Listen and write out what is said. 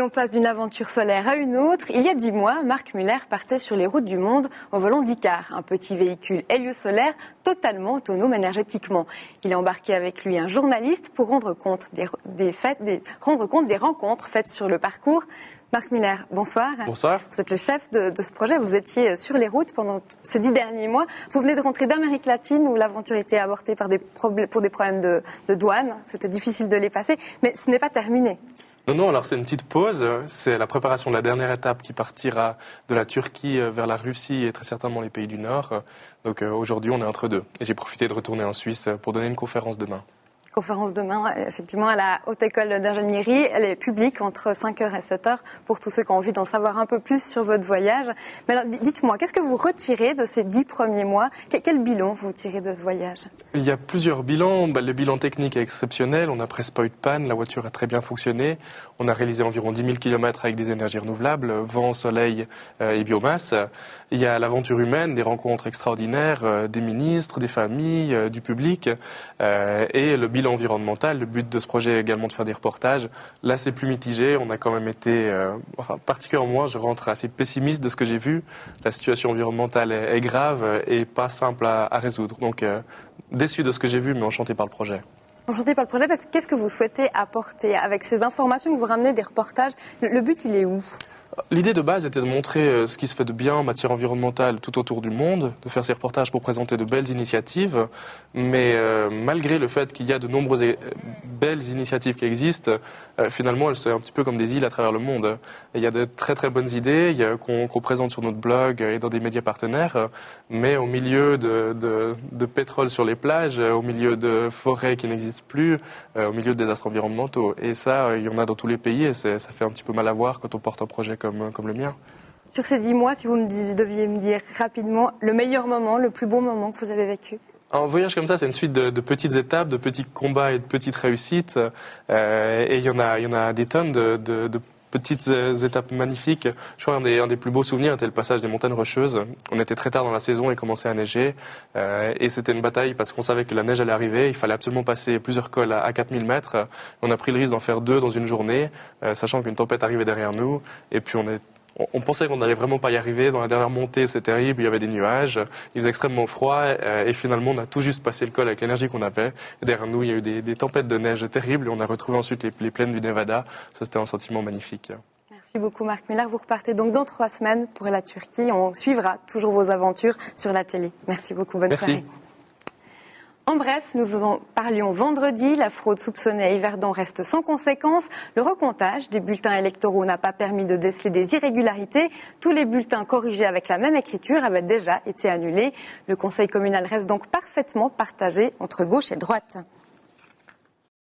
On passe d'une aventure solaire à une autre. Il y a 10 mois, Marc Muller partait sur les routes du monde au volant d'Icar, un petit véhicule héliosolaire totalement autonome énergétiquement. Il a embarqué avec lui un journaliste pour rendre compte des rencontres faites sur le parcours. Marc Muller, bonsoir. Bonsoir. Vous êtes le chef de ce projet. Vous étiez sur les routes pendant ces 10 derniers mois. Vous venez de rentrer d'Amérique latine où l'aventure était abortée pour des problèmes de douane. C'était difficile de les passer, mais ce n'est pas terminé. Non, alors c'est une petite pause. C'est la préparation de la dernière étape qui partira de la Turquie vers la Russie et très certainement les pays du Nord. Donc aujourd'hui, on est entre deux. Et j'ai profité de retourner en Suisse pour donner une conférence demain. Conférence demain, effectivement, à la Haute École d'Ingénierie. Elle est publique entre 5h et 7h pour tous ceux qui ont envie d'en savoir un peu plus sur votre voyage. Mais alors, dites-moi, qu'est-ce que vous retirez de ces 10 premiers mois ? Quel bilan vous tirez de ce voyage ? Il y a plusieurs bilans. Le bilan technique est exceptionnel. On n'a presque pas eu de panne. La voiture a très bien fonctionné. On a réalisé environ 10 000 km avec des énergies renouvelables, vent, soleil et biomasse. Il y a l'aventure humaine, des rencontres extraordinaires, des ministres, des familles, du public et le bilan environnemental. Le but de ce projet est également de faire des reportages. Là, c'est plus mitigé. On a quand même été, particulièrement moi, je rentre assez pessimiste de ce que j'ai vu. La situation environnementale est grave et pas simple à résoudre. Donc, déçu de ce que j'ai vu, mais enchanté par le projet. Enchanté par le projet, parce que qu'est-ce que vous souhaitez apporter avec ces informations que vous ramenez des reportages ? Le but, il est où ? L'idée de base était de montrer ce qui se fait de bien en matière environnementale tout autour du monde, de faire ces reportages pour présenter de belles initiatives, mais malgré le fait qu'il y a de nombreuses belles initiatives qui existent, finalement elles sont un petit peu comme des îles à travers le monde. Et il y a de très très bonnes idées qu'on présente sur notre blog et dans des médias partenaires, mais au milieu de pétrole sur les plages, au milieu de forêts qui n'existent plus, au milieu de désastres environnementaux. Et ça, il y en a dans tous les pays et ça fait un petit peu mal à voir quand on porte un projet comme le mien. Sur ces 10 mois, si vous deviez me dire rapidement le meilleur moment, le plus beau moment que vous avez vécu ? Un voyage comme ça, c'est une suite de petites étapes, de petits combats et de petites réussites. Et il y en a des tonnes de petites étapes magnifiques. Je crois un des plus beaux souvenirs était le passage des montagnes rocheuses. On était très tard dans la saison et commençait à neiger. Et c'était une bataille parce qu'on savait que la neige allait arriver. Il fallait absolument passer plusieurs cols à 4000 mètres. On a pris le risque d'en faire 2 dans une journée, sachant qu'une tempête arrivait derrière nous. Et puis on pensait qu'on n'allait vraiment pas y arriver. Dans la dernière montée, c'est terrible, il y avait des nuages, il faisait extrêmement froid et finalement on a tout juste passé le col avec l'énergie qu'on avait. Et derrière nous, il y a eu des tempêtes de neige terribles et on a retrouvé ensuite les plaines du Nevada. Ça, c'était un sentiment magnifique. Merci beaucoup Marc Muller. Vous repartez donc dans 3 semaines pour la Turquie. On suivra toujours vos aventures sur la télé. Merci beaucoup, bonne soirée. En bref, nous vous en parlions vendredi, la fraude soupçonnée à Yverdon reste sans conséquence. Le recomptage des bulletins électoraux n'a pas permis de déceler des irrégularités. Tous les bulletins corrigés avec la même écriture avaient déjà été annulés. Le conseil communal reste donc parfaitement partagé entre gauche et droite.